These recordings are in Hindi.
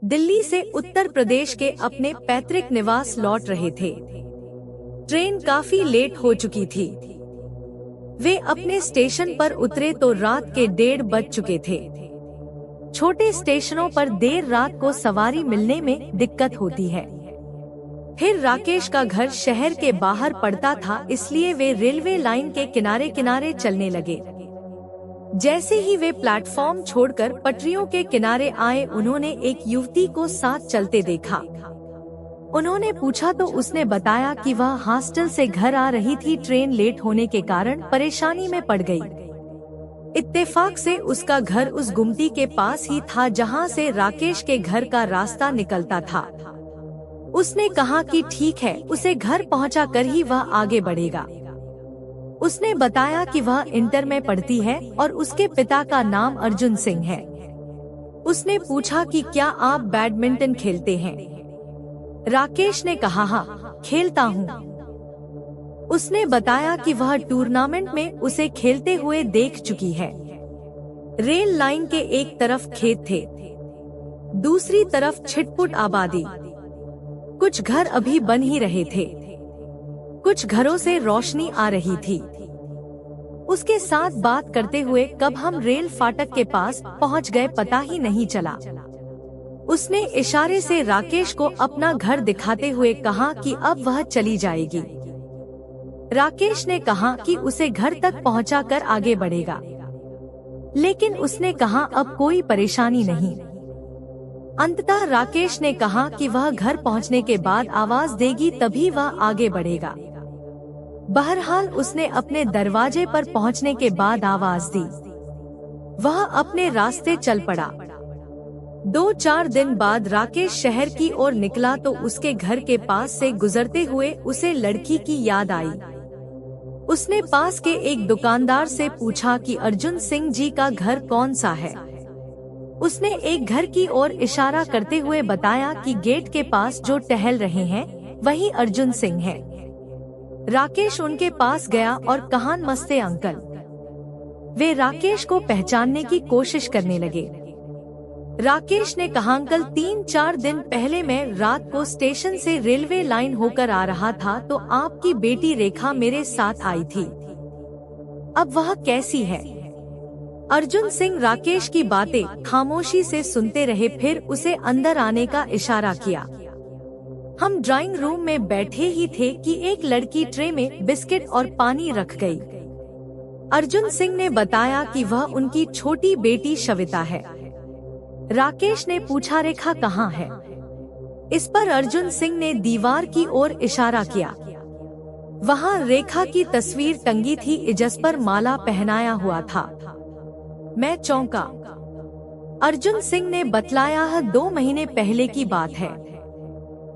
दिल्ली से उत्तर प्रदेश के अपने पैतृक निवास लौट रहे थे। ट्रेन काफी लेट हो चुकी थी। वे अपने स्टेशन पर उतरे तो रात के 1:30 बज चुके थे। छोटे स्टेशनों पर देर रात को सवारी मिलने में दिक्कत होती है। फिर राकेश का घर शहर के बाहर पड़ता था, इसलिए वे रेलवे लाइन के किनारे किनारे चलने लगे। जैसे ही वे प्लेटफॉर्म छोड़कर पटरियों के किनारे आए, उन्होंने एक युवती को साथ चलते देखा। उन्होंने पूछा तो उसने बताया कि वह हॉस्टल से घर आ रही थी। ट्रेन लेट होने के कारण परेशानी में पड़ गई। इत्तेफाक से उसका घर उस गुमटी के पास ही था जहां से राकेश के घर का रास्ता निकलता था। उसने कहा कि ठीक है, उसे घर पहुंचा कर ही वह आगे बढ़ेगा। उसने बताया कि वह इंटर में पढ़ती है और उसके पिता का नाम अर्जुन सिंह है। उसने पूछा कि क्या आप बैडमिंटन खेलते हैं? राकेश ने कहा हाँ, खेलता हूँ। उसने बताया कि वह टूर्नामेंट में उसे खेलते हुए देख चुकी है। रेल लाइन के एक तरफ खेत थे, दूसरी तरफ छिटपुट आबादी। कुछ घर अभी बन ही रहे थे, कुछ घरों से रोशनी आ रही थी। उसके साथ बात करते हुए कब हम रेल फाटक के पास पहुंच गए पता ही नहीं चला। उसने इशारे से राकेश को अपना घर दिखाते हुए कहा कि अब वह चली जाएगी। राकेश ने कहा कि उसे घर तक पहुंचाकर आगे बढ़ेगा, लेकिन उसने कहा अब कोई परेशानी नहीं। अंततः राकेश ने कहा कि वह घर पहुंचने के बाद आवाज देगी, तभी वह आगे बढ़ेगा। बहरहाल उसने अपने दरवाजे पर पहुंचने के बाद आवाज दी। वह अपने रास्ते चल पड़ा। 2-4 दिन बाद राकेश शहर की ओर निकला तो उसके घर के पास से गुजरते हुए उसे लड़की की याद आई। उसने पास के एक दुकानदार से पूछा कि अर्जुन सिंह जी का घर कौन सा है। उसने एक घर की ओर इशारा करते हुए बताया कि गेट के पास जो टहल रहे हैं वही अर्जुन सिंह है। राकेश उनके पास गया और कहा नमस्ते अंकल। वे राकेश को पहचानने की कोशिश करने लगे। राकेश ने कहा अंकल, 3-4 दिन पहले मैं रात को स्टेशन से रेलवे लाइन होकर आ रहा था तो आपकी बेटी रेखा मेरे साथ आई थी। अब वह कैसी है? अर्जुन सिंह राकेश की बातें खामोशी से सुनते रहे, फिर उसे अंदर आने का इशारा किया। हम ड्राइंग रूम में बैठे ही थे कि एक लड़की ट्रे में बिस्किट और पानी रख गई। अर्जुन सिंह ने बताया कि वह उनकी छोटी बेटी श्वेता है। राकेश ने पूछा रेखा कहाँ है? इस पर अर्जुन सिंह ने दीवार की ओर इशारा किया। वहाँ रेखा की तस्वीर टंगी थी, जिस पर माला पहनाया हुआ था। मैं चौंका। अर्जुन सिंह ने बतलाया 2 महीने पहले की बात है।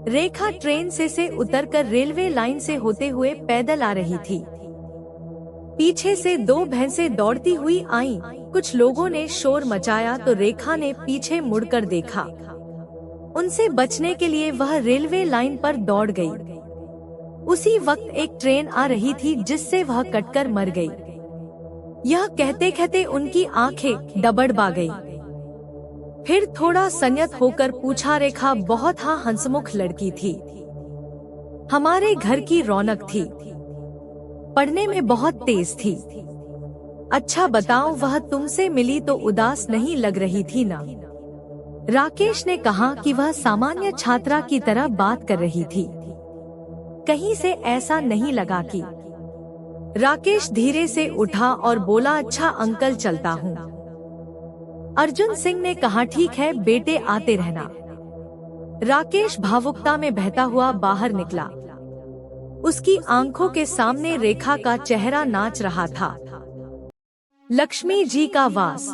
रेखा ट्रेन से उतरकर रेलवे लाइन से होते हुए पैदल आ रही थी। पीछे से 2 भैंसें दौड़ती हुई आईं। कुछ लोगों ने शोर मचाया तो रेखा ने पीछे मुड़कर देखा। उनसे बचने के लिए वह रेलवे लाइन पर दौड़ गई। उसी वक्त एक ट्रेन आ रही थी जिससे वह कटकर मर गई। यह कहते कहते उनकी आंखें डबडबा गई। फिर थोड़ा संयत होकर पूछा, रेखा बहुत हंसमुख लड़की थी, हमारे घर की रौनक थी, पढ़ने में बहुत तेज थी। अच्छा बताओ, वह तुमसे मिली तो उदास नहीं लग रही थी ना? राकेश ने कहा कि वह सामान्य छात्रा की तरह बात कर रही थी, कहीं से ऐसा नहीं लगा कि। राकेश धीरे से उठा और बोला, अच्छा अंकल चलता हूँ। अर्जुन सिंह ने कहा ठीक है बेटे, आते रहना। राकेश भावुकता में बहता हुआ बाहर निकला। उसकी आंखों के सामने रेखा का चेहरा नाच रहा था। लक्ष्मी जी का वास।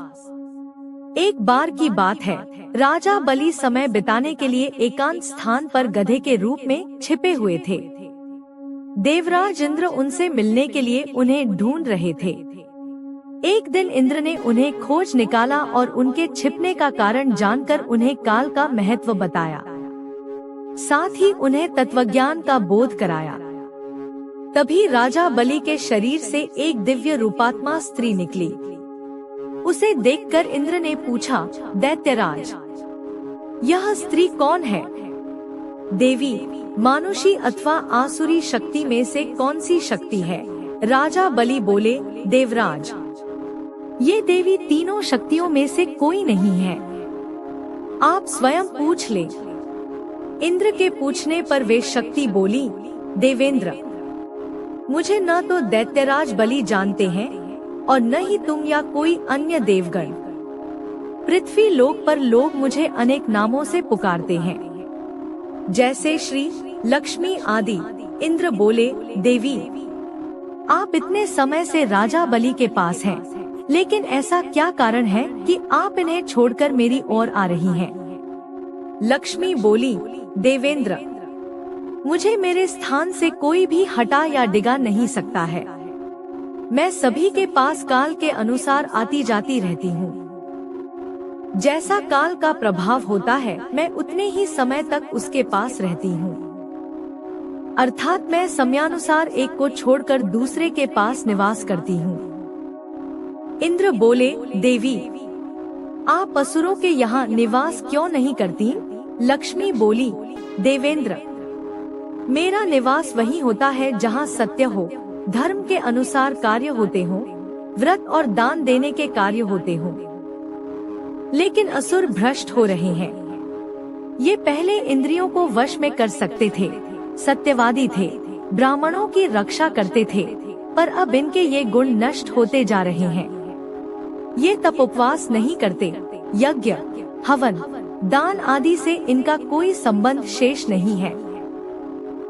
एक बार की बात है, राजा बलि समय बिताने के लिए एकांत स्थान पर गधे के रूप में छिपे हुए थे। देवराज इंद्र उनसे मिलने के लिए उन्हें ढूंढ रहे थे। एक दिन इंद्र ने उन्हें खोज निकाला और उनके छिपने का कारण जानकर उन्हें काल का महत्व बताया, साथ ही उन्हें तत्वज्ञान का बोध कराया। तभी राजा बलि के शरीर से एक दिव्य रूपात्मा स्त्री निकली। उसे देखकर इंद्र ने पूछा, दैत्यराज यह स्त्री कौन है? देवी, मानुषी अथवा आसुरी शक्ति में से कौन सी शक्ति है? राजा बलि बोले, देवराज, ये देवी तीनों शक्तियों में से कोई नहीं है, आप स्वयं पूछ ले। इंद्र के पूछने पर वे शक्ति बोली, देवेंद्र, मुझे न तो दैत्यराज बलि जानते हैं और न ही तुम या कोई अन्य देवगण। पृथ्वी लोक पर लोग मुझे अनेक नामों से पुकारते हैं, जैसे श्री, लक्ष्मी आदि। इंद्र बोले, देवी, आप इतने समय से राजा बलि के पास हैं, लेकिन ऐसा क्या कारण है कि आप इन्हें छोड़कर मेरी ओर आ रही हैं? लक्ष्मी बोली, देवेंद्र, मुझे मेरे स्थान से कोई भी हटा या डिगा नहीं सकता है। मैं सभी के पास काल के अनुसार आती जाती रहती हूँ। जैसा काल का प्रभाव होता है, मैं उतने ही समय तक उसके पास रहती हूँ। अर्थात मैं समयानुसार एक को छोड़कर दूसरे के पास निवास करती हूँ। इंद्र बोले, देवी, आप असुरों के यहाँ निवास क्यों नहीं करती? लक्ष्मी बोली, देवेंद्र, मेरा निवास वही होता है जहाँ सत्य हो, धर्म के अनुसार कार्य होते हो, व्रत और दान देने के कार्य होते हो। लेकिन असुर भ्रष्ट हो रहे हैं। ये पहले इंद्रियों को वश में कर सकते थे, सत्यवादी थे, ब्राह्मणों की रक्षा करते थे, पर अब इनके ये गुण नष्ट होते जा रहे हैं। ये तप उपवास नहीं करते, यज्ञ, हवन, दान आदि से इनका कोई संबंध शेष नहीं है।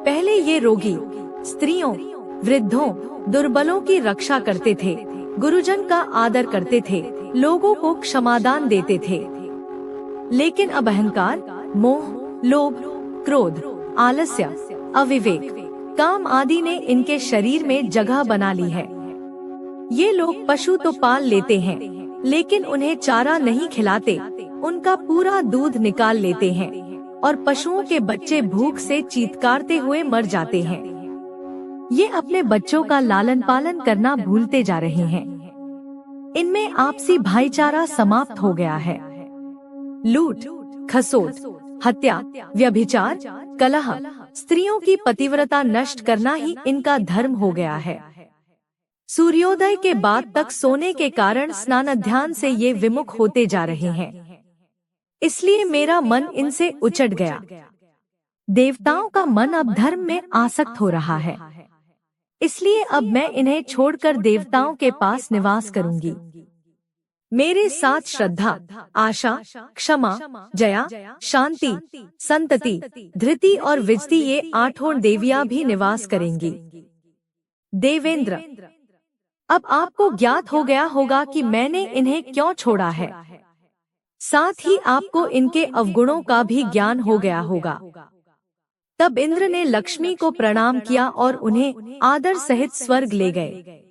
पहले ये रोगी, स्त्रियों, वृद्धों, दुर्बलों की रक्षा करते थे, गुरुजन का आदर करते थे, लोगों को क्षमादान देते थे। लेकिन अब अहंकार, मोह, लोभ, क्रोध, आलस्य, अविवेक, काम आदि ने इनके शरीर में जगह बना ली है। ये लोग पशु तो पाल लेते हैं, लेकिन उन्हें चारा नहीं खिलाते, उनका पूरा दूध निकाल लेते हैं और पशुओं के बच्चे भूख से चीत्कारते हुए मर जाते हैं। ये अपने बच्चों का लालन पालन करना भूलते जा रहे हैं। इनमें आपसी भाईचारा समाप्त हो गया है। लूट, खसोट, हत्या, व्यभिचार, कलह, स्त्रियों की पतिव्रता नष्ट करना ही इनका धर्म हो गया है। सूर्योदय के बाद तक सोने के कारण स्नान ध्यान से ये विमुख होते जा रहे हैं। इसलिए मेरा मन इनसे उचट गया। देवताओं का मन अब धर्म में आसक्त हो रहा है, इसलिए अब मैं इन्हें छोड़कर देवताओं के पास निवास करूंगी। मेरे साथ श्रद्धा, आशा, क्षमा, जया, शांति, संतति, धृति और विजति ये 8 देवियां भी निवास करेंगी। देवेंद्र, अब आपको ज्ञात हो गया होगा कि मैंने इन्हें क्यों छोड़ा है। साथ ही आपको इनके अवगुणों का भी ज्ञान हो गया होगा। तब इंद्र ने लक्ष्मी को प्रणाम किया और उन्हें आदर सहित स्वर्ग ले गए।